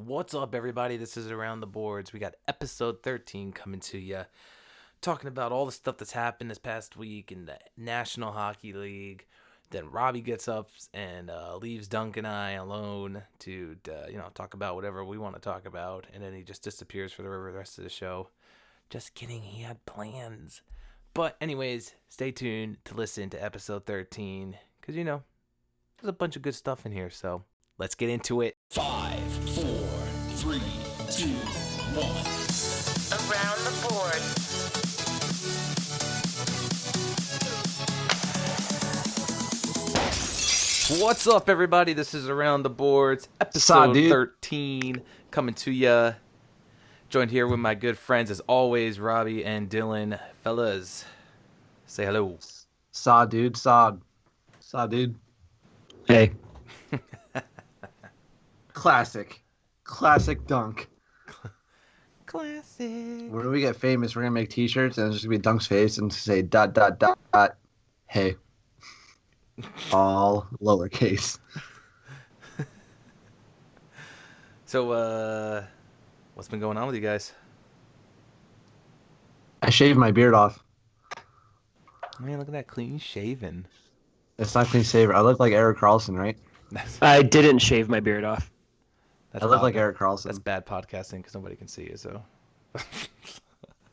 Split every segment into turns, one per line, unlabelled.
What's up, everybody? This is Around the Boards. We got episode 13 coming to you, talking about all the stuff that's happened this past week in the National Hockey League. Then Robbie gets up and leaves Dunk and I alone to talk about whatever we want to talk about, and then he just disappears for the rest of the show. Just kidding, he had plans. But anyways, stay tuned to listen to episode 13, because there's a bunch of good stuff in here, so let's get into it.
5, 4, 3, 2, 1.
Around the board.
What's up, everybody? This is Around the Boards, episode 13, coming to ya. Joined here with my good friends, as always, Robbie and Dylan. Fellas, say hello.
Saw, dude. Saw, dude.
Hey.
Classic Dunk.
Classic.
When we get famous, we're gonna make T-shirts and it's just gonna be Dunk's face and say ... Hey. All lowercase.
So, what's been going on with you guys?
I shaved my beard off.
Man, look at that, clean shaven.
It's not clean shaver. I look like Erik Karlsson, right?
I didn't shave my beard off.
That's
I look like Erik Karlsson.
That's bad podcasting because nobody can see you. So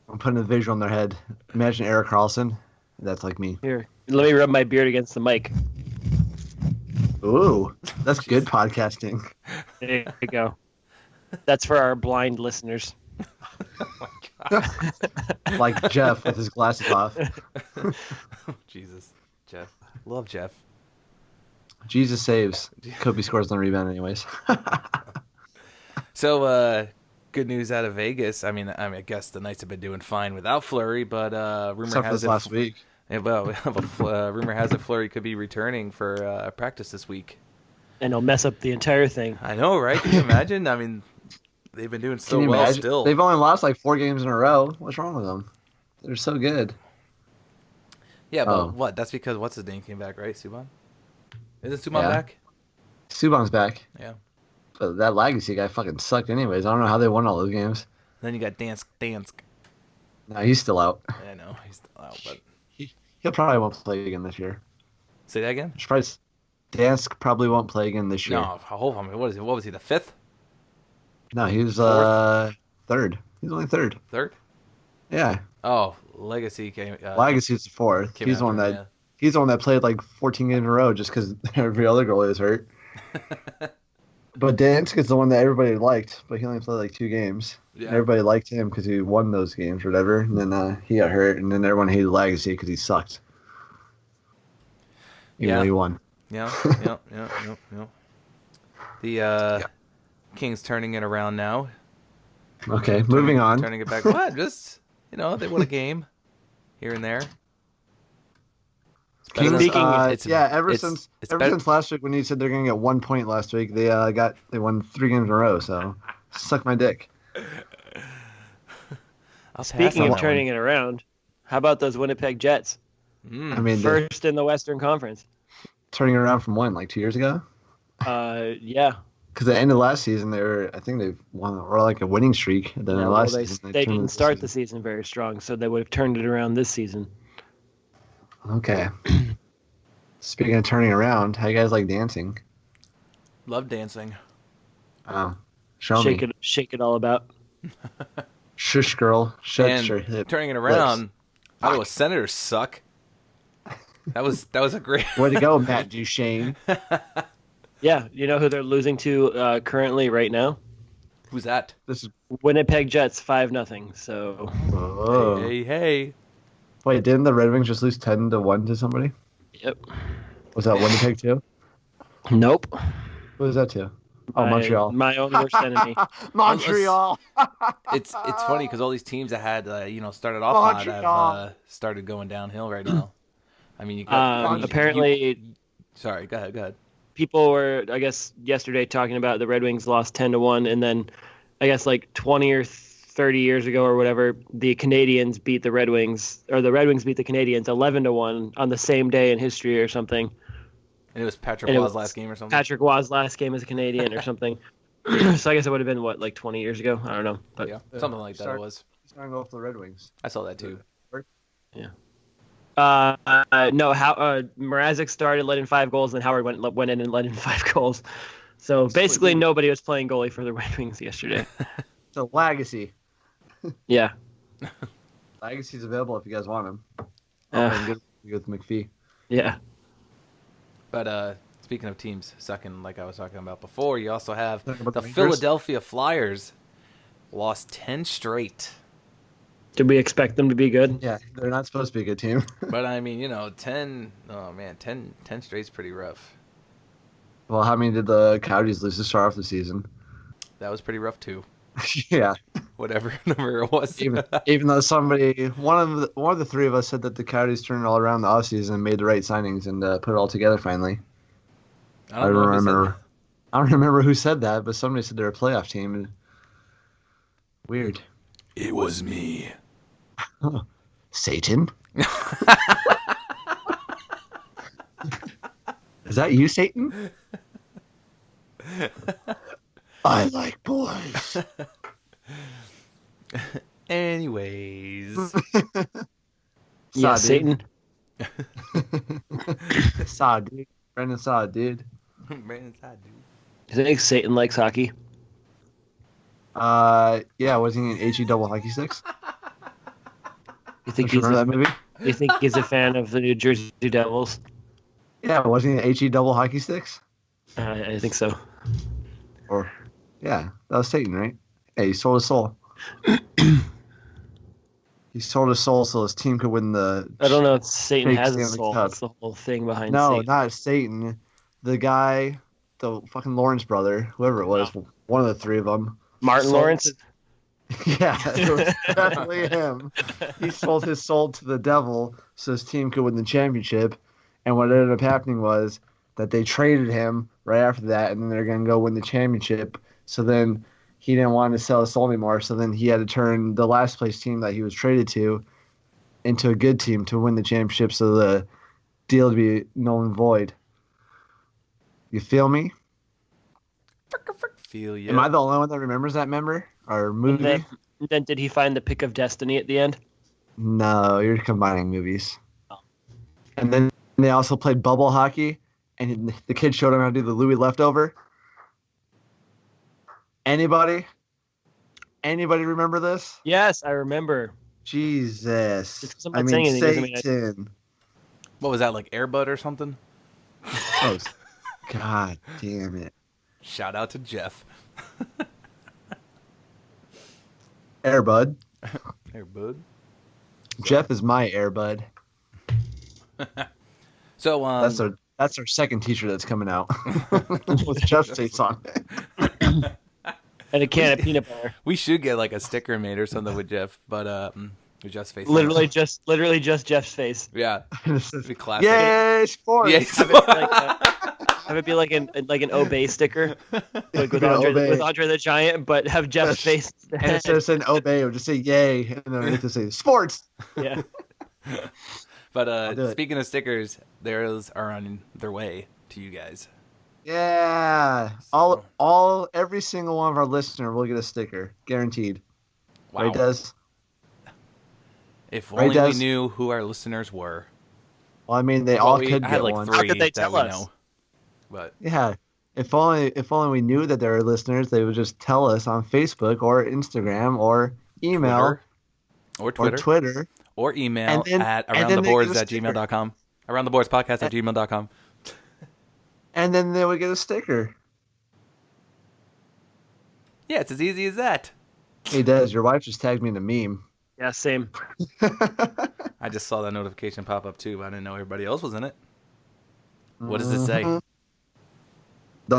I'm putting a visual in their head. Imagine Erik Karlsson. That's like me.
Here, let me rub my beard against the mic.
Ooh, that's good podcasting.
There you go. That's for our blind listeners.
Oh my god.
Like Jeff with his glasses off.
Jesus, Jeff. Love Jeff.
Jesus saves. Kobe scores on rebound anyways.
So, good news out of Vegas. I mean, I guess the Knights have been doing fine without Fleury, but rumor
Except
has
for
it
last week.
Yeah, well, rumor has it Fleury could be returning for practice this week.
And it'll mess up the entire thing.
I know, right? Can you imagine? I mean, they've been doing so
Can you
well
imagine?
still.
They've only lost like 4 games in a row. What's wrong with them? They're so good.
Yeah, but
Oh.
what? That's because what's his name came back, right? Subban? Isn't Subban
Yeah.
back?
Subban's back.
Yeah.
But that Legacy guy fucking sucked anyways. I don't know how they won all those games.
Then you got Dansk.
No, he's still out.
I know he's still out, but
He'll probably won't play again this year.
say that again.
Dansk probably won't play again this year.
No, hold on. What is he? What was he? The fifth?
No, he was third. He's only third.
Third?
Yeah.
Oh, Legacy came.
Legacy's the fourth.
came
He's the one
after
that
him,
he's the one that played like 14 games in a row just because every other goalie is hurt.
yeah.
But Dansk is the one that everybody liked, but he only played like 2 games.
Yeah.
Everybody liked him because he won those games or whatever. And then he got hurt, and then everyone hated Legacy because he sucked. Even
Yeah.
though he won.
Yeah. The Kings turning it around now.
Okay, moving on.
Turning it back. What? Just they won a game here and there.
Kings,
Speaking-
ever
it's
since
better-
last week when you said they're gonna get 1 point last week, they won 3 games in a row. So suck my dick.
I'll pass
Speaking
on
of
that
turning it around, how about those Winnipeg Jets?
one.
I mean, they're
First in the Western Conference.
turning it around from when, like 2 years ago?
Yeah.
Because at the end of last season, I think they've won or like a winning streak. And then last
They
season,
didn't
turned
start the season very strong, so they would have turned it around this season.
Okay. Speaking of turning around, how you guys like dancing?
Love dancing.
Oh, show
Shake
me.
it, shake it all about.
Shush, girl. Shut your
And
hip.
turning it around, Ottawa Senators suck. That was a great.
Way to go, Matt Duchene.
Yeah, you know who they're losing to currently right now?
Who's that?
This is.
Winnipeg Jets 5-0. So
Oh.
Hey.
Wait, didn't the Red Wings just lose 10-1 to somebody?
yep.
Was that Winnipeg too?
Nope.
What was that too? Oh, Montreal.
My own worst enemy.
Montreal.
It's funny because all these teams that had started off hot
Montreal.
have started going downhill right now. I mean, you got
apparently
sorry, go ahead.
people were, I guess, yesterday talking about the Red Wings lost 10-1, and then I guess like 20 or 30 years ago or whatever, the Canadians beat the Red Wings, or the Red Wings beat the Canadians 11-1 on the same day in history or something.
And it was Patrick
And it
Waugh's
was
last game or something.
Patrick Waugh's last game as a Canadian or something. So I guess it would have been what, like 20 years ago? I don't know, but
Yeah, something like that it
Start-
was.
Starting to go for the Red Wings.
I saw that too.
no. Mrazek started, let in 5 goals, and Howard went in and let in 5 goals. So basically, nobody was playing goalie for the Red Wings yesterday.
It's a legacy.
Yeah.
Legacy's available if you guys want him.
Uh,
Good with McPhee.
yeah.
But speaking of teams sucking, like I was talking about before, you also have
Talking about
the
the Rangers?
Philadelphia Flyers lost 10 straight.
Did we expect them to be good?
Yeah, they're not supposed to be a good team.
But I mean, 10 straight's pretty rough.
Well, how many did the Coyotes lose to start off the season?
That was pretty rough too.
Yeah,
Whatever number it was.
even though one of the three of us said that the Coyotes turned it all around the offseason and made the right signings and put it all together finally.
I don't know who said that.
I don't remember who said that, but somebody said they're a playoff team. Weird.
It was me.
Satan? Is that you, Satan? I like boys.
Anyways.
Yeah,
Saw, dude.
Satan.
Saw, dude. Brendan saw, dude.
Brandon's hot, dude.
You think Satan likes hockey?
Yeah, was he in HE double hockey sticks?
You think
Don't you
he's
remember that movie?
you think he's a fan of the New Jersey Devils?
Yeah, wasn't he in HE double hockey sticks?
I think so.
Or, yeah, that was Satan, right? Hey, he sold his soul. He sold his soul so his team could win the.
I don't know if Satan
Fake
has a
Stanley
soul.
Cup.
That's the whole thing behind
No,
Satan.
not Satan. The guy, the fucking Lawrence brother, whoever it was, one of the three of them.
Martin
sold-
Lawrence?
Yeah, it was definitely him. He sold his soul to the devil so his team could win the championship. And what ended up happening was that they traded him right after that, and then they're going to go win the championship. So then he didn't want to sell his soul anymore. So then he had to turn the last place team that he was traded to into a good team to win the championship so the deal to be null and void. You feel me?
Feel you.
Am I the only one that remembers that movie?
And then did he find the pick of destiny at the end?
No, you're combining movies.
Oh.
And then they also played bubble hockey, and the kid showed him how to do the Louis leftover. Anybody? Anybody remember this?
Yes, I remember.
Jesus.
Just 'cause I'm not saying anything doesn't mean I-
Satan.
What was that, like Air Bud or something?
Oh, God damn it.
Shout out to Jeff.
Airbud.
Air Bud.
Jeff is my Airbud.
So
That's our second t-shirt that's coming out with Jeff's face on it.
And a can of peanut butter.
we should get like a sticker made or something with Jeff, but with Jeff's face. on it.
Literally just Jeff's face.
Yeah.
It says,
It'd be classic.
Yay, sports!
Yeah.
Have it be like an Obey sticker, like with
An
Andre,
Obey.
with Andre the Giant, but have Jeff's face.
And instead of saying obey, it would just say yay, and then we have to say sports.
Yeah.
But
do it.
speaking of stickers, theirs are on their way to you guys.
Yeah, every single one of our listeners will get a sticker, guaranteed.
Wow.
Right, Des?
If
Right,
only we
Des?
knew who our listeners were.
Well, I mean, they
Well,
all
we-
could
I had
get
like
one.
3
How could they
that
tell
we
us?
know. But
Yeah, if only we knew that they were listeners, they would just tell us on Facebook or Instagram or email
Or Twitter.
or Twitter.
Or email
And then-
at
and then they get a
aroundtheboards@gmail.com. Aroundtheboardspodcast@gmail.com.
And then they would get a sticker.
Yeah, it's as easy as that.
Hey, Des, your wife just tagged me in a meme.
Yeah, same.
I just saw that notification pop up too, but I didn't know everybody else was in it. What does it say?
Mhm. The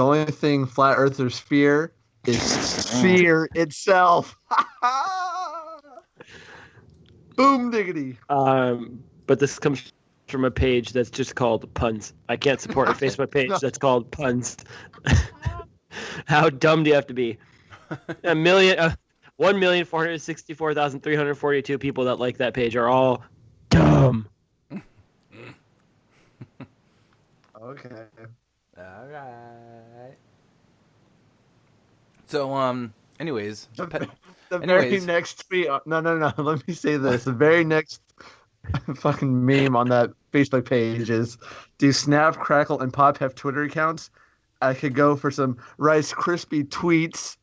only thing flat earthers fear is fear itself. Boom diggity.
But this comes from a page that's just called puns. I can't support a Facebook page that's called puns. How dumb do you have to be? 1,464,342 people that like that page are all dumb.
Okay.
All right. So anyways,
The
Pe-
very
anyways.
next tweet. No. Let me say this. The very next fucking meme on that Facebook page is: do Snap, Crackle, and Pop have Twitter accounts? I could go for some Rice Krispie tweets.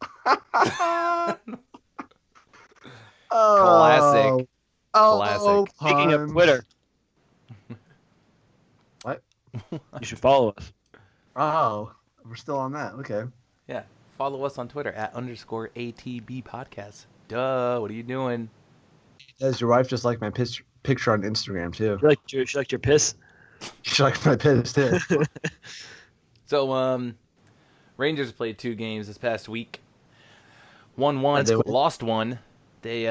Classic. Classic.
Speaking of
puns.
Twitter,
What?
you should follow us.
Oh, we're still on that. Okay.
Yeah. Follow us on Twitter at _ATB podcast. Duh. What are you doing?
Does your wife just like my picture on Instagram too?
She liked your piss.
She likes my piss too.
So Rangers played 2 games this past week. Won one,
And they won?
lost one. They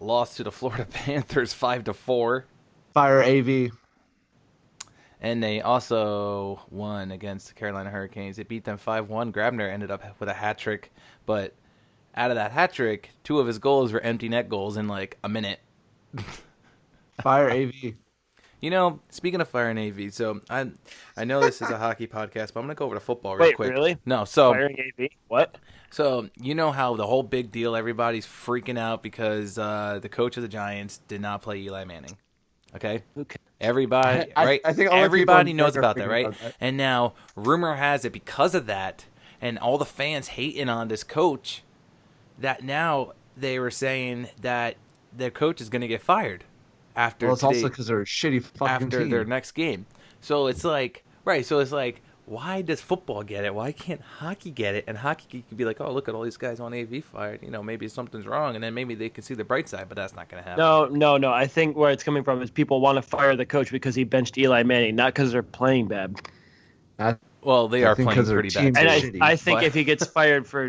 lost to the Florida Panthers 5-4.
Fire AV.
And they also won against the Carolina Hurricanes. They beat them 5-1. Grabner ended up with a hat trick, but out of that hat trick, 2 of his goals were empty net goals in like a minute.
Fire AV.
You know, speaking of Fire and AV, so I know this is a hockey podcast, but I'm gonna go over to football real
Wait,
quick.
really?
No, so
Firing AV? What?
So, you know how the whole big deal, everybody's freaking out because the coach of the Giants did not play Eli Manning. Okay?
Who cares?
Everybody,
I
right?
think all the
Everybody
people
knows
are
about that,
freaking
right?
about that.
And now, rumor has it because of that, and all the fans hating on this coach, that now they were saying that their coach is going to get fired after
Well, it's
today,
also because they're a shitty fucking
after
team.
their next game. So it's like, right, so it's like, why does football get it? Why can't hockey get it? And hockey could be like, oh, look at all these guys on AV fired. You know, maybe something's wrong, and then maybe they can see the bright side, but that's not going to happen.
No. I think where it's coming from is people want to fire the coach because he benched Eli Manning, not because they're playing bad.
Well, they
I
are
think
playing
'cause their
pretty
teams
bad.
are
And
too.
shitty.
I think
but-
if he gets fired for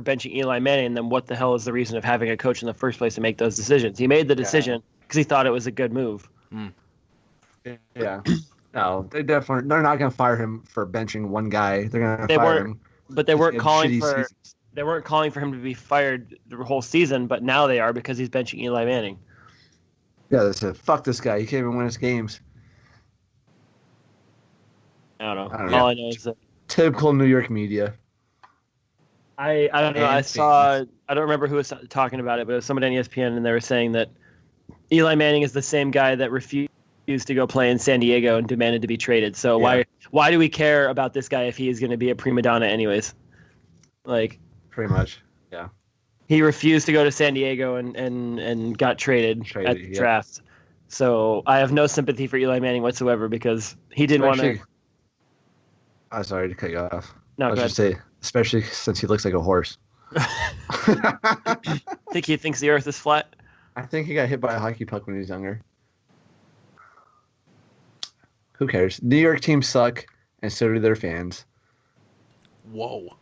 benching Eli Manning, then what the hell is the reason of having a coach in the first place to make those decisions? He made the decision because he thought it was a good move.
Yeah. No, they're not going to fire him for benching one guy. They're going to
They
fire
weren't-
him.
But they
if
weren't
he had
calling
shitty
for
seasons.
they weren't calling for him to be fired the whole season, but now they are because he's benching Eli Manning.
Yeah, they said, fuck this guy. He can't even win us games.
I don't know.
I don't know.
All I know is that
Typical New York media.
I don't know.
And
I saw.
fans.
I don't remember who was talking about it, but it was somebody on ESPN, and they were saying that Eli Manning is the same guy that refused to go play in San Diego and demanded to be traded. So
Yeah.
why do we care about this guy if he is going to be a prima donna anyways? Like
Pretty much.
he refused to go to San Diego and got traded at the
yeah.
draft. So I have no sympathy for Eli Manning whatsoever because he didn't want to.
Especially- I'm sorry to cut you off.
No,
Let's
go
just say, especially since he looks like a horse.
think he thinks the Earth is flat.
I think he got hit by a hockey puck when he was younger. Who cares? New York teams suck, and so do their fans.
Whoa.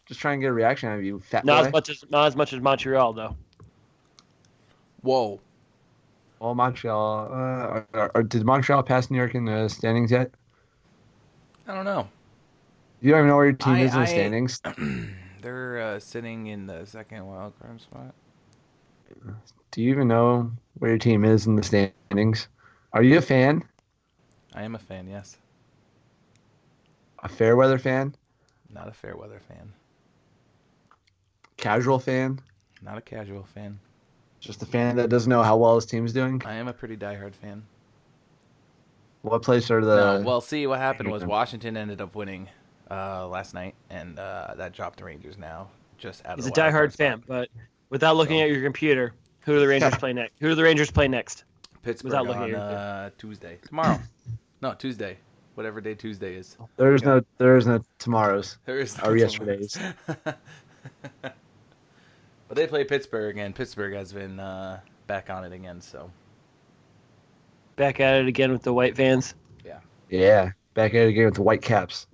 Just try and get a reaction out of you, fat
Not
boy.
as much as Montreal though.
Whoa.
Well, Montreal. Did Montreal pass New York in the standings yet?
I don't know.
You don't even know where your team is in
I-
the standings.
They're sitting in the second wild card spot.
Do you even know where your team is in the standings? Are you a fan?
I am a fan, yes.
A fair weather fan?
Not a fair weather fan.
Casual fan?
Not a casual fan.
Just a fan that doesn't know how well his team's doing?
I am a pretty diehard fan.
What place are the...
No, well, see, what happened was Washington ended up winning last night, and that dropped the Rangers now. Just out
He's
of
a
the wild
diehard
card
fan,
spot.
but without looking
So-
at your computer, who do the Rangers play next? Who do the Rangers play next?
Pittsburgh
without looking
on
at your
Tuesday. Tomorrow. No, Tuesday. Whatever day Tuesday is.
There is no tomorrows.
There is no
Or
tomorrow.
yesterdays.
But they play Pittsburgh, and Pittsburgh has been back on it again, so.
Back at it again with the white fans.
Yeah, back at it again with the White Caps.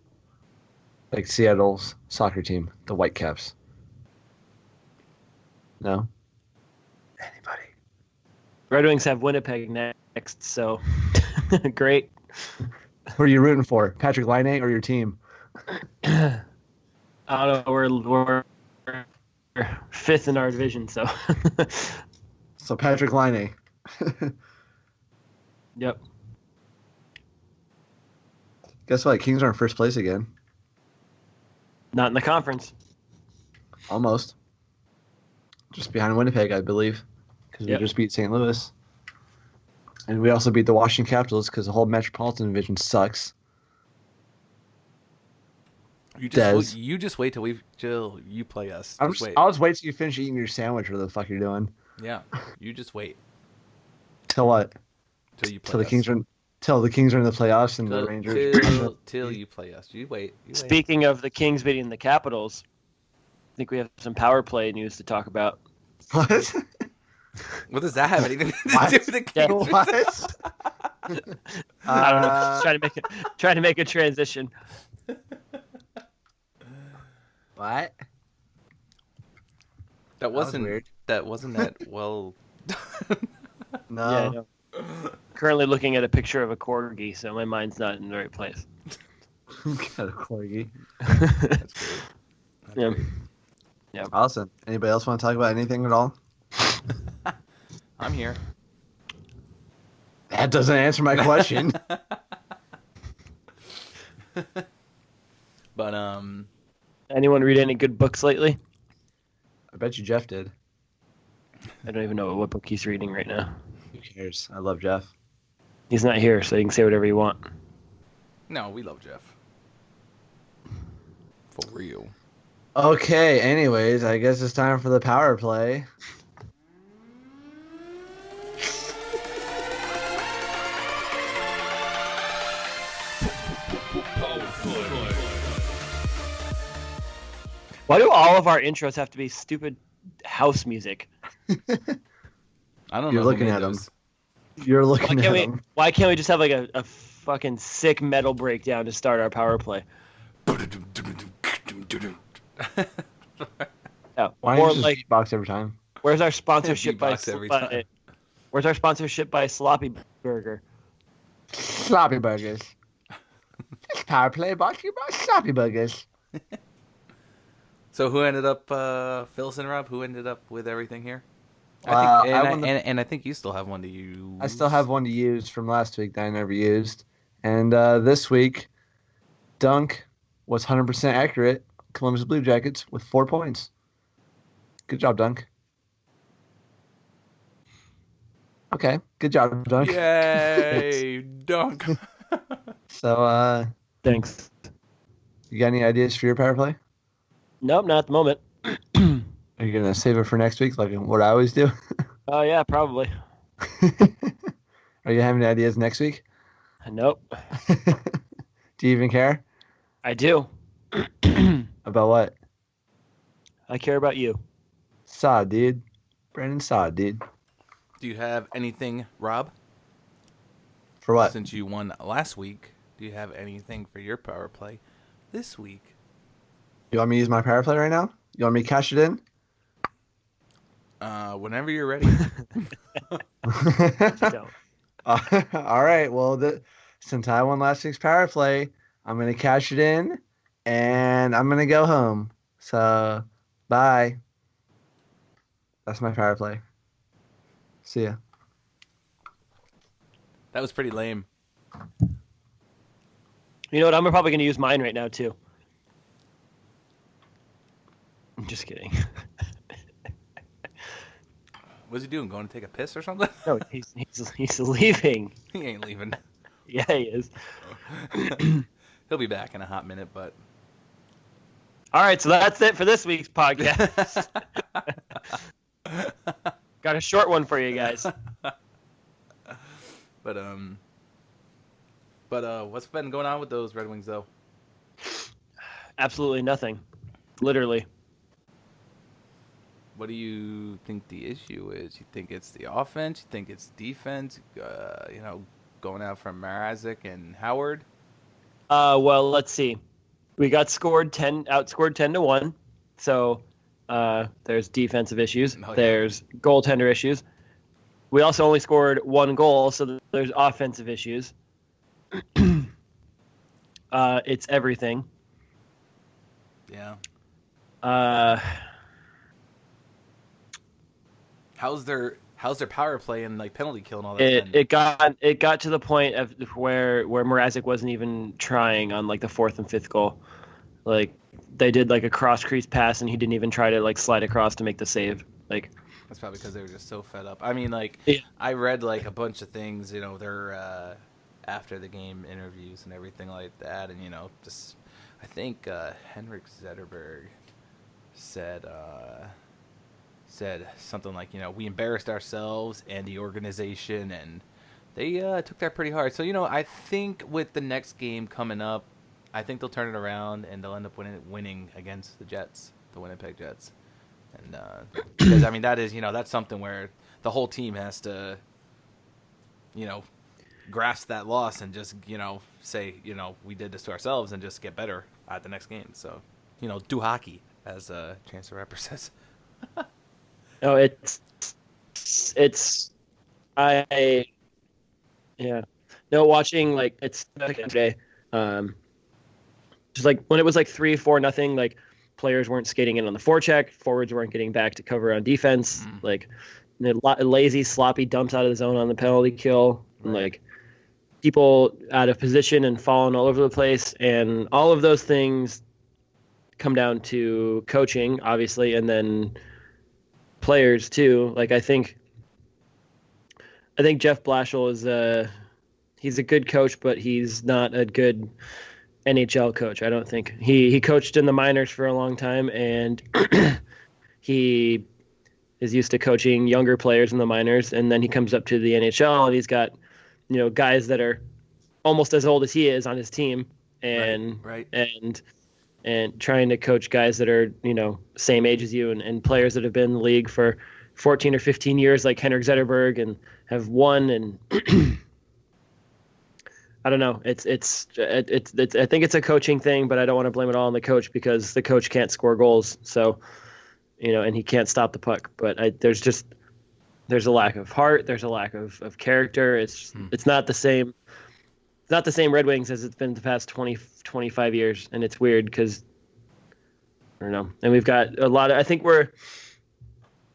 Like Seattle's soccer team, the White Caps. No? Anybody?
Red Wings have Winnipeg next, so great.
Who are you rooting for? Patrick Laine or your team?
I don't know. We're fifth in our division, so
So Patrick Laine.
yep.
Guess what? Kings are in first place again.
Not in the conference.
Almost. Just behind Winnipeg, I believe, because we
Yep.
just beat St. Louis. And we also beat the Washington Capitals because the whole Metropolitan Division sucks.
You
Des.
just wait till you play us. Wait.
I'll just wait till you finish eating your sandwich, whatever the fuck you're doing.
Yeah, you just wait
Till what?
till you play
Till the
us.
Kings are in the playoffs and the Rangers.
Till you play us. You wait.
Speaking of the Kings beating the Capitals, I think we have some power play news to talk about.
What?
What does that have anything to
What?
do with the
Yeah.
Kings?
What?
I don't know. Just trying to make a transition.
What?
That wasn't
weird.
that wasn't that well.
No.
Yeah, I know. Currently looking at a picture of a corgi, so my mind's not in the right place.
Got a corgi.
That's great. That's
Yeah.
great.
Awesome. Anybody else want to talk about anything at all?
I'm here.
That doesn't answer my question.
But
Anyone read any good books lately?
I bet you Jeff did.
I don't even know what book he's reading right now.
Who cares? I love Jeff.
He's not here, so you can say whatever you want.
no, we love Jeff. For real.
Okay, anyways, I guess it's time for the power play.
Why do all of our intros have to be stupid house music?
I don't
You're
know.
looking at him. You're looking at him.
Why can't we just have like a fucking sick metal breakdown to start our power play? Yeah.
Why don't
Or
you just
like,
beatbox every time?
where's our sponsorship by,
Beatbox every time.
Where's our sponsorship by Sloppy Burger?
Sloppy burgers. This power play brought to you by Sloppy burgers.
So who ended up, Phyllis and Rob? Who ended up with everything here?
I
And I think you still have one to use.
I still have one to use from last week that I never used. And this week, Dunk was 100% accurate. Columbus Blue Jackets with 4 points. Good job, Dunk. Okay, good job, Dunk.
Yay, dunk.
So,
Thanks.
you got any ideas for your power play?
Nope, not at the moment.
Are you gonna save it for next week, like what I always do?
Oh yeah, probably.
Are you having any ideas next week?
Nope.
Do you even care
I do.
about what?
I care about you.
Saw, dude. Brandon saw, dude.
Do you have anything, Rob?
For what?
Since you won last week, do you have anything for your power play this week?
You want me to use my power play right now? You want me to cash it in?
Whenever you're ready.
Don't.
All right. Well, since I won last week's power play, I'm going to cash it in and I'm going to go home. So, bye. That's my power play. See ya.
That was pretty lame.
You know what? I'm probably going to use mine right now too. I'm just kidding.
What's he doing? Going to take a piss or something?
No, he's leaving.
He ain't leaving.
Yeah, he is.
He'll be back in a hot minute, but
All right, so that's it for this week's podcast. Got a short one for you guys.
but what's been going on with those Red Wings though?
Absolutely nothing. Literally.
What do you think the issue is? You think it's the offense? You think it's defense? Going out from Mrazek and Howard.
Well, let's see. We got outscored 10-1. So there's defensive issues.
Oh, yeah.
There's goaltender issues. We also only scored 1 goal, so there's offensive issues. It's everything.
Yeah. How's their power play and like penalty kill and all that?
It got to the point of where Mrazek wasn't even trying on like the 4th and 5th goal. Like they did like a cross crease pass and he didn't even try to like slide across to make the save. Like
That's probably because they were just so fed up. I mean, like,
Yeah.
I read like a bunch of things, their after the game interviews and everything like that, and just I think Henrik Zetterberg said something like, we embarrassed ourselves and the organization, and they took that pretty hard. So I think with the next game coming up, I think they'll turn it around and they'll end up winning against the Jets, the Winnipeg Jets. And because I mean that is that's something where the whole team has to grasp that loss and just say we did this to ourselves and just get better at the next game. So do hockey, as Chance the Rapper says.
No, it's I yeah. No, watching like it's yesterday. Just like when it was like 3-4-0, like players weren't skating in on the forecheck, forwards weren't getting back to cover on defense. Like lazy, sloppy dumps out of the zone on the penalty kill, and like people out of position and falling all over the place, and all of those things come down to coaching, obviously, and then players too. Like I think Jeff Blashill is he's a good coach, but he's not a good NHL coach. I don't think he coached in the minors for a long time, and he is used to coaching younger players in the minors, and then he comes up to the NHL and he's got guys that are almost as old as he is on his team, and
Right.
and trying to coach guys that are same age as you, and players that have been in the league for 14 or 15 years like Henrik Zetterberg and have won. And I don't know. It's I think it's a coaching thing, but I don't want to blame it all on the coach because the coach can't score goals. So, and he can't stop the puck. But there's a lack of heart. There's a lack of character. It's not the same. It's not the same Red Wings as it's been the past 20, 25 years. And it's weird because, I don't know. And we've got a lot of, I think we're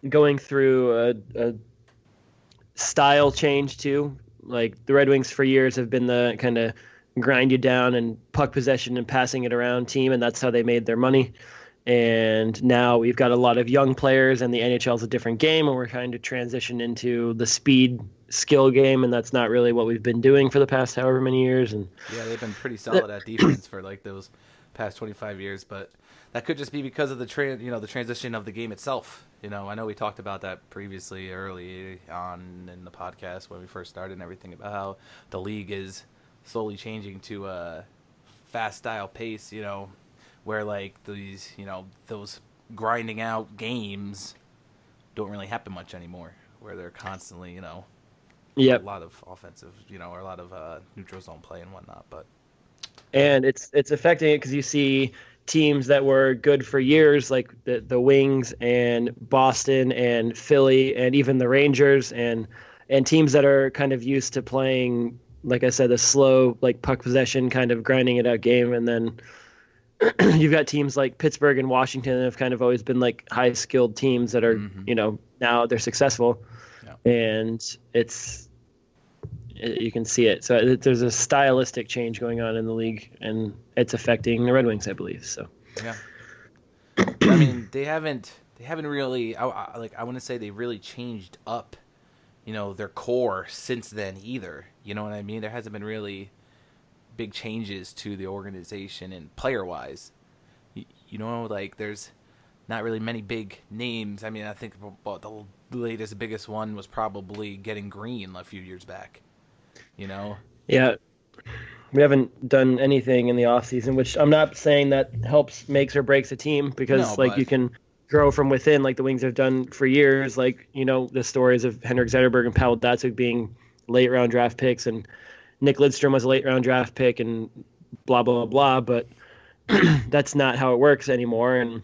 going through a style change too. Like the Red Wings for years have been the kind of grind you down and puck possession and passing it around team, and that's how they made their money. And now we've got a lot of young players, and the NHL is a different game, and we're trying to transition into the speed skill game, and that's not really what we've been doing for the past however many years. And
Yeah, they've been pretty solid at defense for like those past 25 years, but that could just be because of the the transition of the game itself. I know we talked about that previously early on in the podcast when we first started and everything about how the league is slowly changing to a fast style pace, where like these, those grinding out games don't really happen much anymore, where they're constantly,
Yep.
a lot of offensive, or a lot of neutral zone play and whatnot, but
And it's affecting it because you see teams that were good for years, like the Wings and Boston and Philly and even the Rangers, and teams that are kind of used to playing, like I said, the slow, like puck possession kind of grinding it out game. And then you've got teams like Pittsburgh and Washington that have kind of always been like high skilled teams that are, now they're successful.
Yeah.
And you can see it. So there's a stylistic change going on in the league, and it's affecting the Red Wings, I believe. So
yeah. I mean, they haven't really. I want to say they really changed up, their core since then either. You know what I mean? There hasn't been really big changes to the organization and player wise. Like there's not really many big names. I mean, I think the latest, biggest one was probably getting Green a few years back.
yeah, we haven't done anything in the off season, which I'm not saying that makes or breaks a team, because
No, but
you can grow from within, like the Wings have done for years. Like the stories of Henrik Zetterberg and Pavel Datsyuk being late round draft picks, and Nick Lidstrom was a late round draft pick, and blah blah blah. But that's not how it works anymore. And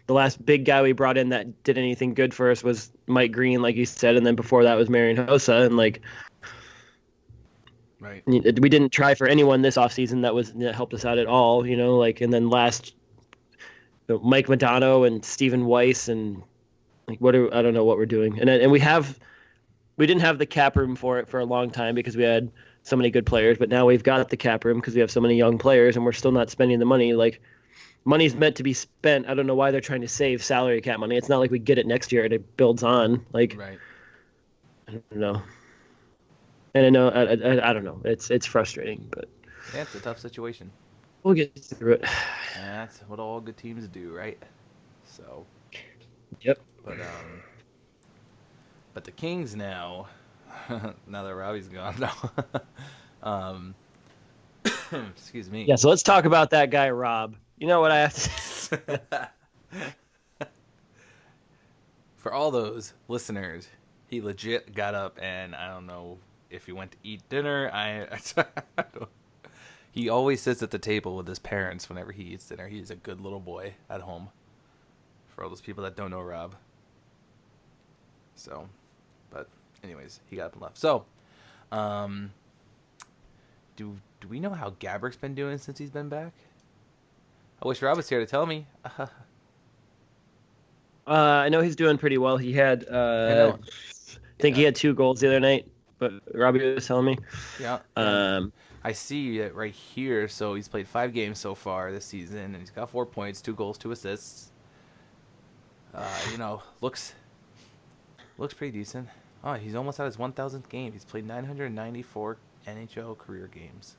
the last big guy we brought in that did anything good for us was Mike Green, like you said, and then before that was Marian Hossa, and like.
Right.
We didn't try for anyone this offseason that helped us out at all, and then last Mike Modano and Stephen Weiss, and like I don't know what we're doing. And we didn't have the cap room for it for a long time because we had so many good players, but now we've got the cap room because we have so many young players, and we're still not spending the money. Like, money's meant to be spent. I don't know why they're trying to save salary cap money. It's not like we get it next year and it builds on. Like,
Right.
I don't know. And I know I don't know. It's frustrating, but
Yeah, it's a tough situation.
we'll get through it.
And that's what all good teams do, right? So,
Yep.
but the Kings now, now that Robbie's gone, no. Excuse me.
Yeah. So let's talk about that guy, Rob. You know what I have to say?
For all those listeners, he legit got up and I don't know if he went to eat dinner. I don't. He always sits at the table with his parents whenever he eats dinner. He's a good little boy at home. For all those people that don't know Rob. So, but anyways, he got up and left. So, do we know how Gabrick's been doing since he's been back? I wish Rob was here to tell me.
I know he's doing pretty well. He had, I think he had 2 goals the other night, but Robbie was telling me.
Yeah. I see it right here. So he's played 5 games so far this season, and he's got 4 points, 2 goals, 2 assists. Looks pretty decent. Oh, he's almost at his 1,000th game. He's played 994 NHL career games.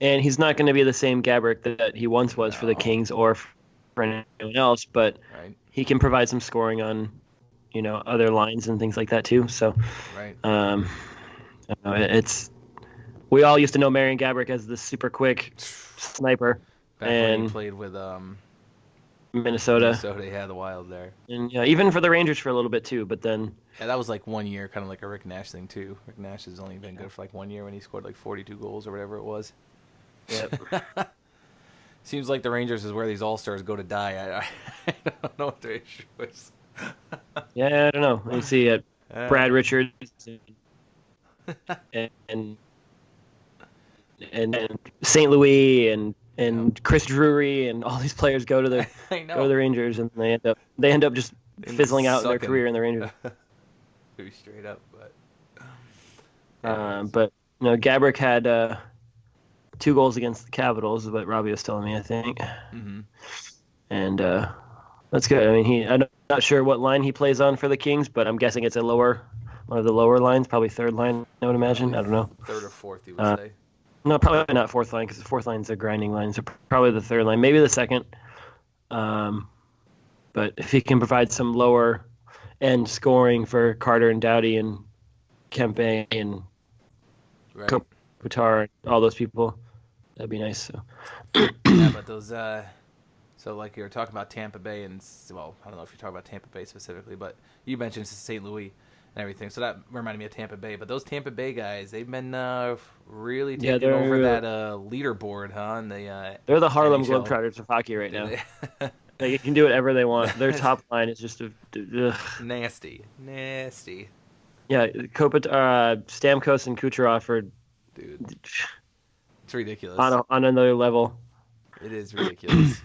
And he's not going to be the same Gabrick that he once was for the Kings or for anyone else, but
Right.
he can provide some scoring on, other lines and things like that too. So,
Right.
it's we all used to know Marian Gabrick as the super quick sniper,
Back when he
and
played with
Minnesota,
he had the Wild there.
and even for the Rangers for a little bit too. But then,
Yeah, that was like 1 year, kind of like a Rick Nash thing too. Rick Nash has only been good for like 1 year when he scored like 42 goals or whatever it was. Seems like the Rangers is where these All-Stars go to die. I don't know what their issue is.
I don't know. You see it, Brad Richards and St. Louis and Chris Drury and all these players go to the
I know.
go to the Rangers, and they end up just
They
fizzling out in their
sucking.
career in the Rangers.
To be straight up, but
But Gabrick had 2 goals against the Capitals, is what Robbie was telling me, I think.
Mhm.
And that's good. I mean, I'm not sure what line he plays on for the Kings, but I'm guessing it's one of the lower lines, probably 3rd line, I would imagine. I don't know.
3rd or 4th, you would say.
No, probably not 4th line, because the 4th line's a grinding line, so probably the 3rd line, maybe the 2nd. But if he can provide some lower end scoring for Carter and Doughty and Kempe and
Right.
Kopitar and all those people, that'd be nice. So.
Yeah, but those so like you were talking about Tampa Bay and well, I don't know if you're talking about Tampa Bay specifically, but you mentioned St. Louis and everything, so that reminded me of Tampa Bay. But those Tampa Bay guys, they've been really taking
they're-
over that leaderboard, huh? And
They're the Harlem
NHL.
Globetrotters of hockey right now. They can do whatever they want. Their top line is just
nasty.
yeah. Stamkos and Kucherov are
Dude, it's ridiculous.
on another level.
It is ridiculous.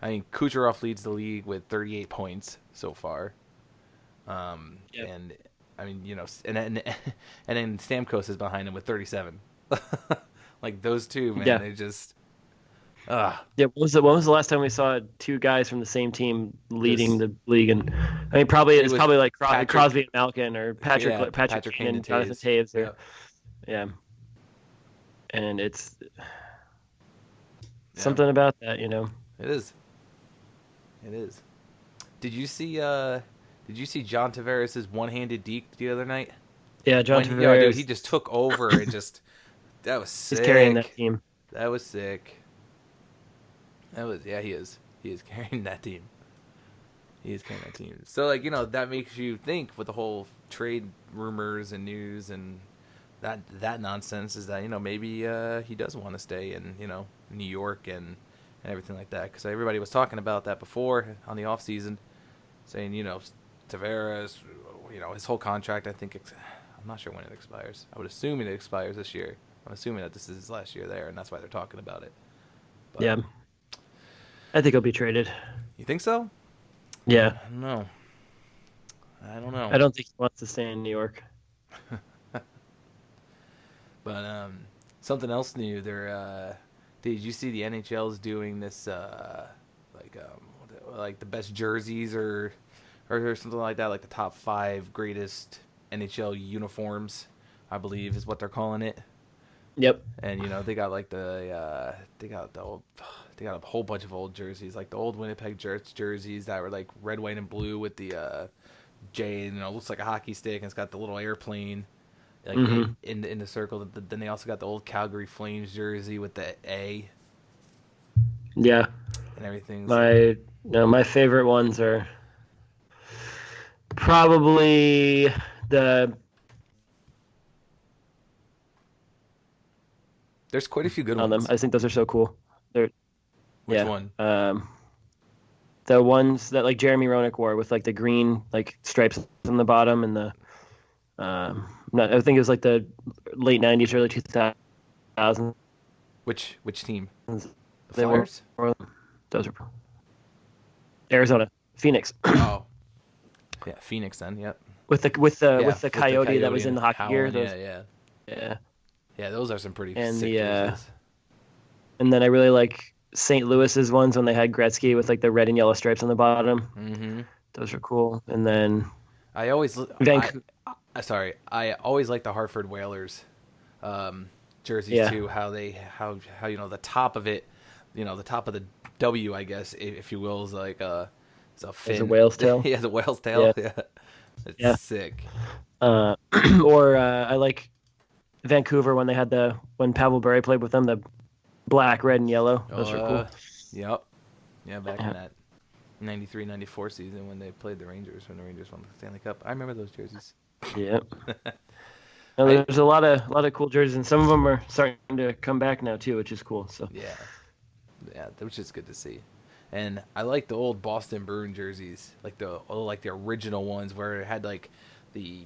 I mean, Kucherov leads the league with 38 points so far.
Yep.
And I mean, and then Stamkos is behind him with 37. Like those two, man,
Yeah.
they just
Yeah, when was the last time we saw 2 guys from the same team leading the league? And I mean, probably
It
it's
was
probably like
Patrick-
Crosby and Malkin or Patrick
Patrick
Kane and
Kane
Jonathan
and
Taves.
Yeah.
Yeah, and it's something about that,
It is. It is. Did you see John Tavares' one-handed deke the other night?
Yeah, John
Dude,
Tavares.
he just took over and just that was sick.
He's carrying that team.
That was sick. He is. He is carrying that team. He is carrying that team. So that makes you think with the whole trade rumors and news and that nonsense is that maybe he does want to stay in New York and everything like that, because everybody was talking about that before on the off season, saying Tavares, his whole contract, I think I'm not sure when it expires. I would assume it expires this year. I'm assuming that this is his last year there, and that's why they're talking about it. But,
Yeah, I think he'll be traded.
You think so?
Yeah,
I don't know. I don't know.
I don't think he wants to stay in New York.
But something else new. Did you see the NHL's doing this like the best jerseys or something like that, like the top 5 greatest NHL uniforms, I believe is what they're calling it.
Yep.
And they got like they got a whole bunch of old jerseys, like the old Winnipeg Jets jerseys that were like red, white, and blue with the J, and it looks like a hockey stick, and it's got the little airplane like in the circle. Then they also got the old Calgary Flames jersey with the A.
Yeah.
And everything.
My favorite ones are probably the.
There's quite a few good
on
ones.
them. I think those are so cool.
Which one?
The ones that like Jeremy Roenick wore with like the green like stripes on the bottom and the I think it was like the late 90s, early 2000s.
Which team? The
They were
Flyers?
those are Arizona, Phoenix.
Oh, yeah, Phoenix then. Yep.
with the coyote that was in the hockey
howling,
gear.
Yeah, those are some pretty
And
sick
the
jerseys.
and then I really like St. Louis's ones when they had Gretzky with like the red and yellow stripes on the bottom.
Mm-hmm.
Those are cool. And then
I always I always like the Hartford Whalers jerseys too. How the top of it, the top of the W, I guess, if you will, is like it's a fin.
It's a whale's tail.
Yeah, the whale's tail. Yeah, it's sick.
Or I like Vancouver when they had when Pavel Bure played with them, the black, red, and yellow. Those are cool.
Yep. Yeah, back in that 93-94 season when they played the Rangers, when the Rangers won the Stanley Cup. I remember those jerseys.
Yep. There's a lot of cool jerseys, and some of them are starting to come back now too, which is cool. So
yeah, which is good to see. And I like the old Boston Bruin jerseys, like the original ones where it had like the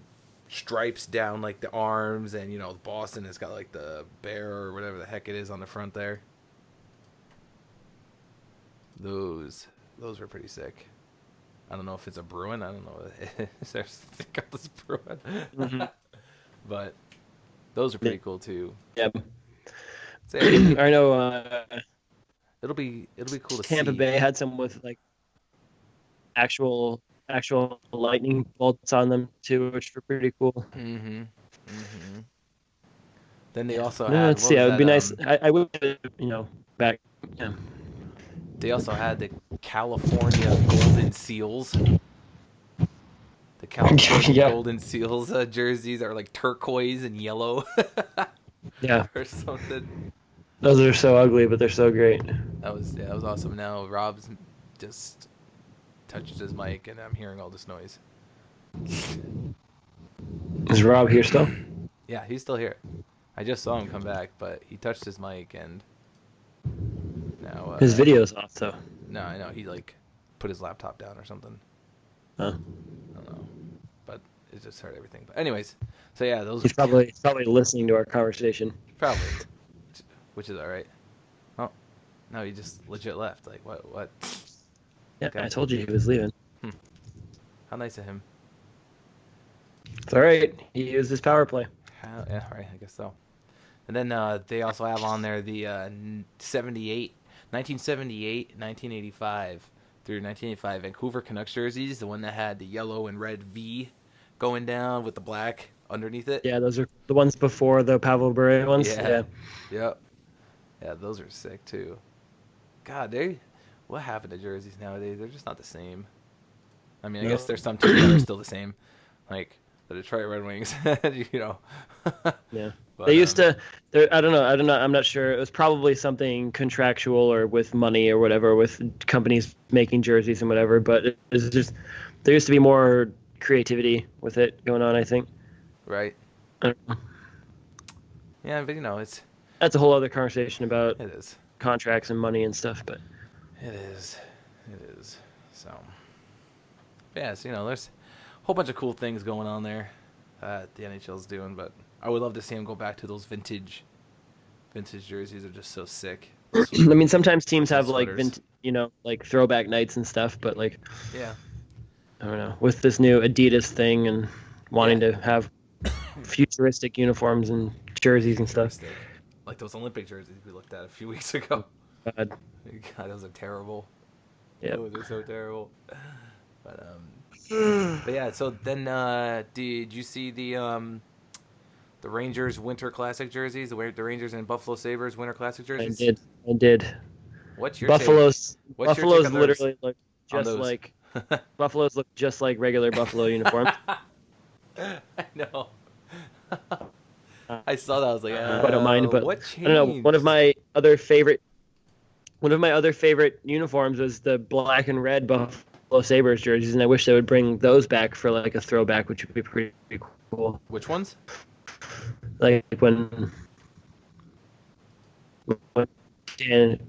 stripes down like the arms, and Boston has got like the bear or whatever the heck it is on the front there. Those were pretty sick. I don't know if it's a Bruin. I don't know. Is there something called this Bruin?
Mm-hmm.
But those are pretty cool too.
Yeah.
So,
I know.
It'll be cool to see.
Tampa Bay had some with like actual lightning bolts on them too, which were pretty cool.
Mm-hmm. Mm-hmm. Then they also had.
Let's see. It would be nice. I would, back. Yeah.
They also had the California Golden Seals. The California Golden Seals jerseys are like turquoise and yellow.
Yeah.
Or something.
Those are so ugly, but they're so great.
That was awesome. Now Rob's just touched his mic, and I'm hearing all this noise.
Is Rob here still?
Yeah, he's still here. I just saw him come back, but he touched his mic, and now
his video's off though.
No, I know he like put his laptop down or something.
Huh.
I don't know, but it just hurt everything. But anyways, so yeah, those.
He's probably listening to our conversation.
Probably, which is all right. Oh, no, he just legit left. Like what?
Yeah,
Okay.
I told you he was leaving.
How nice of him.
It's all right. He used his power play.
Yeah, right. I guess so. And then they also have on there the 1978, 1985 through 1985 Vancouver Canucks jerseys, the one that had the yellow and red V going down with the black underneath it.
Yeah, those are the ones before the Pavel Bure ones. Yeah.
Yep. Yeah, those are sick too. God, what happened to jerseys nowadays? They're just not the same. I mean, I guess there's some teams that are still the same, like the Detroit Red Wings.
Yeah.
But,
They used to. I don't know. I'm not sure. It was probably something contractual or with money or whatever, with companies making jerseys and whatever. But it was just there used to be more creativity with it going on, I think.
Right.
I don't know.
Yeah, but it's.
That's a whole other conversation about
It is.
contracts and money and stuff. But
It is. So. But yeah, so, there's a whole bunch of cool things going on there the NHL's doing, but I would love to see them go back to those vintage jerseys. Are just so sick.
I mean, sometimes teams have like
Sweaters.
like throwback nights and stuff. But like,
Yeah.
I don't know, with this new Adidas thing and wanting to have futuristic uniforms and jerseys and stuff.
Futuristic. Like those Olympic jerseys we looked at a few weeks ago.
God.
God, those are terrible.
Yep.
Oh, they're so terrible. But yeah. So then, did you see the Rangers Winter Classic jerseys? The Rangers and Buffalo Sabres Winter Classic jerseys.
I did.
What's your
Buffalo's
take? What's your take on those?
literally look
On
just
those?
like Buffaloes look just like regular Buffalo uniforms.
I know. I saw that. I was like,
I don't mind, but
what
I
changed?
don't know. One of my other favorite uniforms was the black and red Buffalo Sabres jerseys, and I wish they would bring those back for like a throwback, which would be pretty cool.
Which ones?
Like when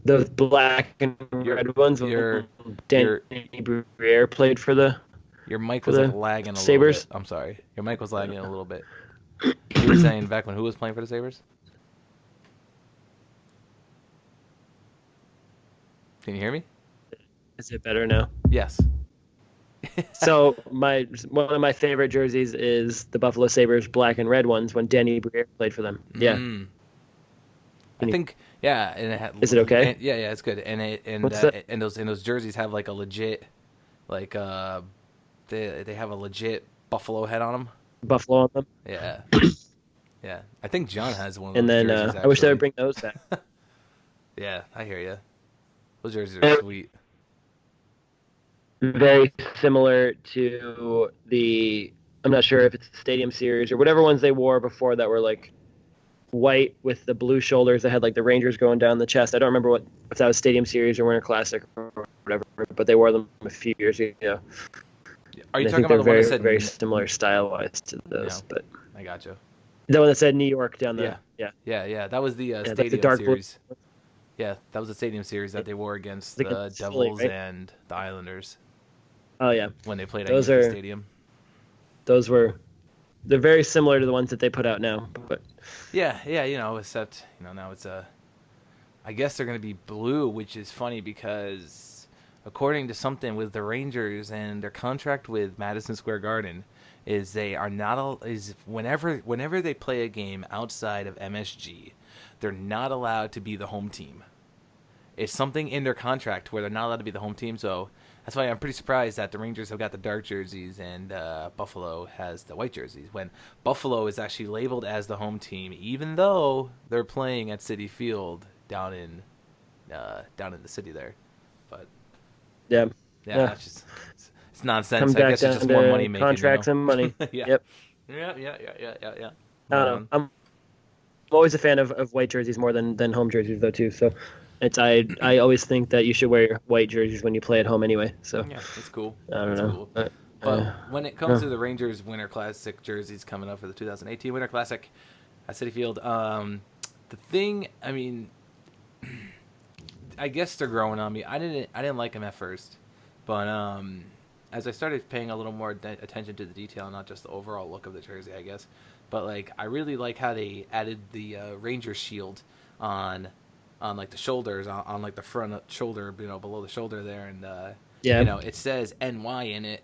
those black and red ones
your-
when Danny Briere played for the.
Your mic
For
was like
the
lagging a
Sabres?
little bit. I'm sorry. Your mic was lagging a little bit. You were saying back when who was playing for the Sabres? Can you hear me?
Is it better now?
Yes.
So one of my favorite jerseys is the Buffalo Sabres black and red ones when Danny Briere played for them. Yeah.
Mm. I think yeah, and it had,
Is it okay?
Yeah, it's good. And
What's that?
and those jerseys have like a legit like they have a legit buffalo head on them.
Buffalo on them.
Yeah. Yeah. I think John has one of
And
those
then
jerseys,
I wish they would
actually.
bring those back.
Yeah, I hear you. Those jerseys are sweet.
Very similar to I'm not sure if it's the Stadium Series or whatever ones they wore before that were like white with the blue shoulders that had like the Rangers going down the chest. I don't remember if that was Stadium Series or Winter Classic or whatever, but they wore them a few years ago.
Are you
And I
talking
think
about
they're
the one
very,
that said
very similar style-wise to those?
Yeah.
But
I gotcha.
the one that said New York down the
Yeah. That was the
that's
Stadium
the dark blue.
Series. Yeah, that was the Stadium Series that they wore against
Like
the
it's silly,
Devils
right?
and the Islanders
Oh yeah,
when they played at
Those
Yankee
are-
Stadium.
they're very similar to the ones that they put out now. But
Yeah, except now it's I guess they're gonna be blue, which is funny because according to something with the Rangers and their contract with Madison Square Garden, is they are not is whenever they play a game outside of MSG, they're not allowed to be the home team. It's something in their contract where they're not allowed to be the home team, so that's why I'm pretty surprised that the Rangers have got the dark jerseys and Buffalo has the white jerseys. When Buffalo is actually labeled as the home team, even though they're playing at Citi Field down in the city there. But
yeah,
yeah,
Yeah.
that's just it's nonsense.
come
I
back
guess
down
it's just more
to
money making.
contracts and money.
Yeah.
Yep.
Yeah.
I don't know. I'm always a fan of white jerseys more than home jerseys though too. So I always think that you should wear white jerseys when you play at home anyway. So
Yeah, it's cool.
I don't
It's
know.
cool.
But,
But when it comes to the Rangers Winter Classic jerseys coming up for the 2018 Winter Classic at Citi Field, the thing, I mean, I guess they're growing on me. I didn't like them at first, but as I started paying a little more attention to the detail, not just the overall look of the jersey, I guess, but like I really like how they added the Ranger shield on like the shoulders, on like the front shoulder, below the shoulder there, and
yeah.
it says NY in it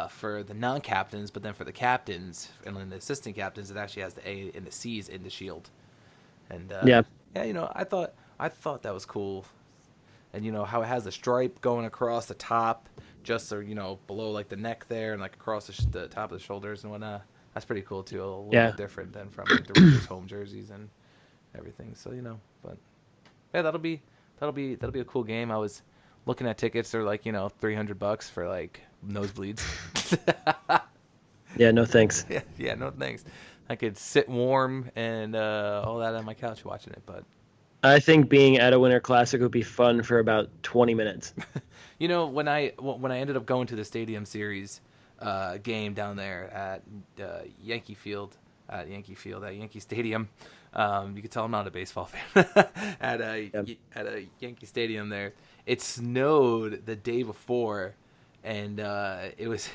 for the non-captains, but then for the captains and then the assistant captains, it actually has the A and the C's in the shield. And
Yeah.
I thought that was cool. And how it has the stripe going across the top, just so below like the neck there, and like across the top of the shoulders and whatnot. That's pretty cool too. A little bit different than from like, the Rangers home jerseys and everything. So but yeah, that'll be a cool game. I was looking at tickets. They're like $300 for like nosebleeds.
Yeah. No thanks.
yeah, no thanks. I could sit warm and all that on my couch watching it, but
I think being at a Winter Classic would be fun for about 20 minutes.
when I ended up going to the Stadium Series game down there at Yankee Stadium, you could tell I'm not a baseball fan. at a Yankee Stadium there, it snowed the day before, and it was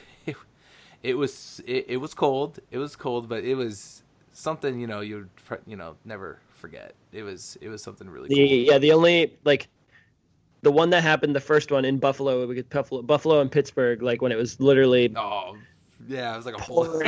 cold. It was cold, but it was something you'd never forget. It was something really cool.
The only the one that happened, the first one in Buffalo, Buffalo and Pittsburgh, like when it was literally
Oh, yeah, it was like a
pouring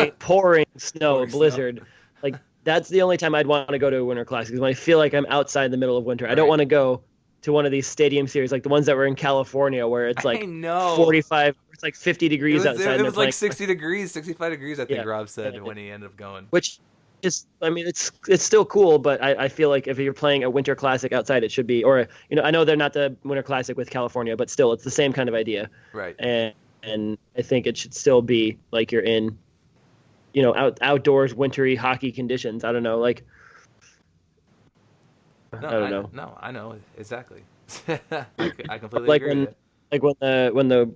snow,
Pouring
a blizzard. Like that's the only time I'd want to go to a Winter Classic is when I feel like I'm outside the middle of winter. I don't
Right.
want to go to one of these stadium series like the ones that were in California where it's
I
like
know.
45, it's like 50 degrees
It
outside.
was
and
like
they're playing-
60 degrees, 65 degrees, I think
Yeah.
Rob said
Yeah.
when he ended up going.
which is, I mean, it's still cool, but I feel like if you're playing a Winter Classic outside, it should be, or, you know, I know they're not the Winter Classic with California, but still, it's the same kind of idea.
Right.
And I think it should still be like you're in, you know, outdoors, wintry hockey conditions. I don't know, like,
No,
I don't know.
No, I know exactly. I completely
Like
agree with you.
Like when the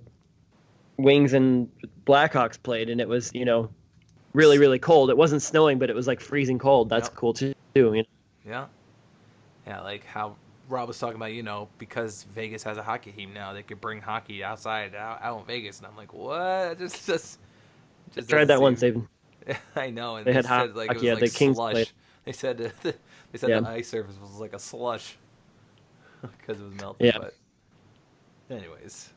Wings and Blackhawks played, and it was, you know, really, really cold. It wasn't snowing, but it was like freezing cold. That's
Yep.
cool too. You know?
Yeah. Yeah, like how Rob was talking about, you know, because Vegas has a hockey team now, they could bring hockey outside out in Vegas, and I'm like, what? Just
I tried that
doesn't
once.
seem-
They
I know, and
they had
said like it was
hockey at
like
the Kings
slush.
played.
They said
Yeah.
the ice surface was like a slush because it was melting.
Yeah.
But anyways,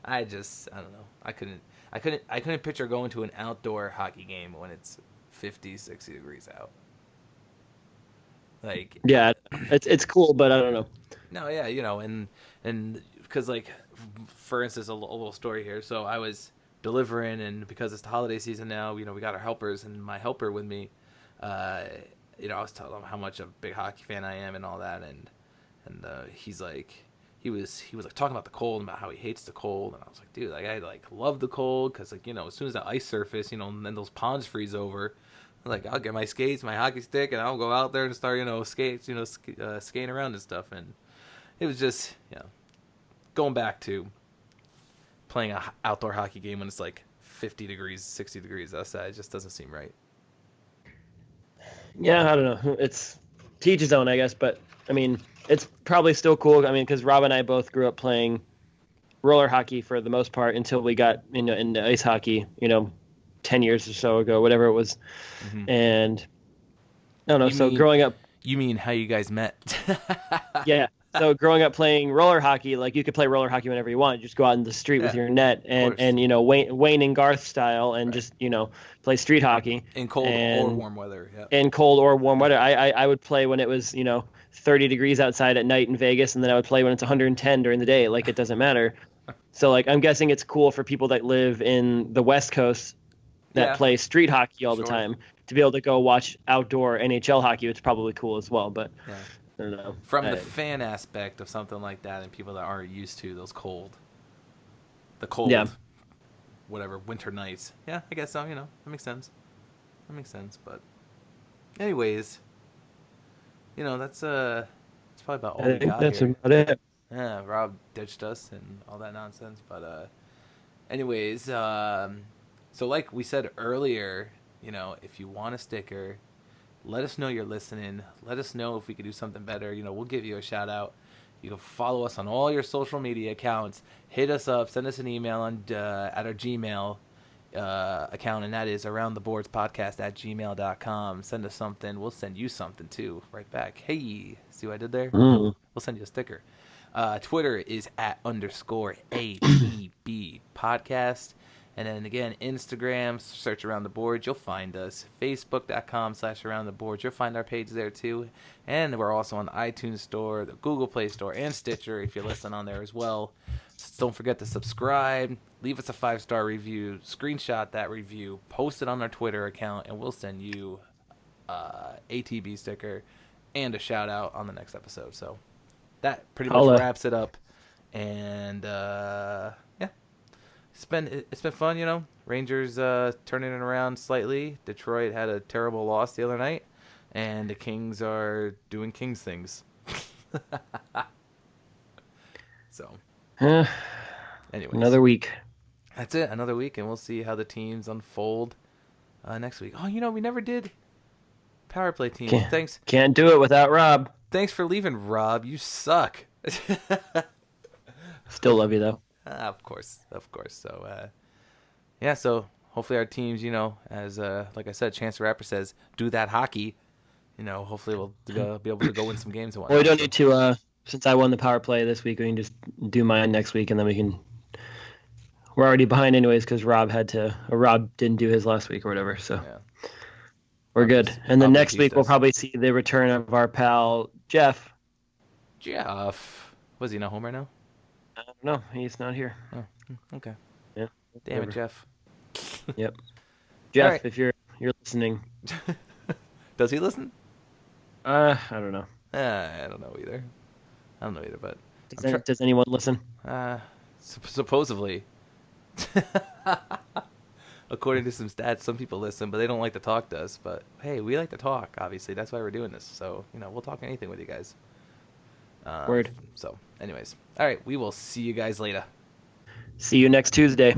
I don't know. I couldn't picture going to an outdoor hockey game when it's 50, 60 degrees out. Like
Yeah, it's cool, but I don't know.
no, yeah, you know, and because like, for instance, a little story here. So I was delivering, and because it's the holiday season now, you know, we got our helpers, and my helper with me, you know, I was telling him how much a big hockey fan I am and all that, and he's like, he was like talking about the cold and about how he hates the cold, and I was like, dude, like I like love the cold because like, you know, as soon as the ice surface, you know, and then those ponds freeze over. Like I'll get my skates, my hockey stick, and I'll go out there and start, you know, skating around and stuff. And it was just, you know, going back to playing a outdoor hockey game when it's like 50 degrees, 60 degrees outside. It just doesn't seem right.
Yeah, I don't know. It's to each his own, I guess. But I mean, it's probably still cool. I mean, because Rob and I both grew up playing roller hockey for the most part until we got into ice hockey. You know, 10 years or so ago, whatever it was.
Mhm.
And I don't know.
You
So
mean-
growing up,
You mean how you guys met?
yeah. So growing up playing roller hockey, like you could play roller hockey whenever you want. You just go out in the street with
Yeah,
your net
course.
and you know Wayne and Garth style, and
Right.
just play street hockey
In cold or
And-
warm weather. Yeah.
in cold or warm weather. I would play when it was 30 degrees outside at night in Vegas, and then I would play when it's 110 during the day. Like it doesn't matter. So like I'm guessing it's cool for people that live in the West Coast that
Yeah.
play street hockey all the
Sure.
time to be able to go watch outdoor NHL hockey. It's probably cool as well, but
Yeah.
I don't know.
From
I-
the fan aspect of something like that, and people that aren't used to the cold,
Yeah.
whatever, winter nights. Yeah, I guess so. You know, that makes sense. But, anyways, you know, that's probably about all
I
we
think
got
that's
here.
about it.
Yeah, Rob ditched us and all that nonsense. But anyways, so like we said earlier, you know, if you want a sticker, let us know you're listening. Let us know if we could do something better. You know, we'll give you a shout out. You can follow us on all your social media accounts. Hit us up. Send us an email at our Gmail account, and that is aroundtheboardspodcast@gmail.com. Send us something. We'll send you something too, right back. Hey, see what I did there?
Mm.
We'll send you a sticker. Twitter is @_ATB podcast. And then again, Instagram, search Around the Board. You'll find us. Facebook.com/Around the Board. You'll find our page there too. And we're also on the iTunes Store, the Google Play Store, and Stitcher if you listen on there as well. So don't forget to subscribe. Leave us a 5-star review. Screenshot that review. Post it on our Twitter account. And we'll send you ATB sticker and a shout out on the next episode. So that pretty much
Holla.
wraps it up. And yeah, it's been fun, you know. Rangers turning it around slightly. Detroit had a terrible loss the other night, and the Kings are doing Kings things. So, anyways,
Another week.
that's it. Another week, and we'll see how the teams unfold next week. Oh, you know, we never did power play teams.
Can't- Can't do it without Rob.
Thanks for leaving, Rob. You suck.
Still love you though.
Of course. So, yeah. So hopefully our teams, you know, as like I said, Chance the Rapper says, do that hockey. You know, hopefully we'll be able to go win some games and whatnot.
Well, we don't
So-
need to. Since I won the power play this week, we can just do mine next week, and then we can. We're already behind anyways because Rob didn't do his last week or whatever. So
Yeah.
We're good. And then
Probably
next week we'll
Houston's.
probably see the return of our pal Jeff.
Jeff. Was he not home right now?
No, he's not here.
Oh, okay.
Yeah.
Damn it,
whatever.
Jeff.
Yep. Jeff,
right.
if you're listening,
Does he listen?
I don't know.
I don't know either. But
Does anyone listen?
supposedly, according to some stats, some people listen, but they don't like to talk to us. But hey, we like to talk. Obviously, that's why we're doing this. So we'll talk anything with you guys.
Word.
So, anyways, all right, we will see you guys later.
See you next Tuesday.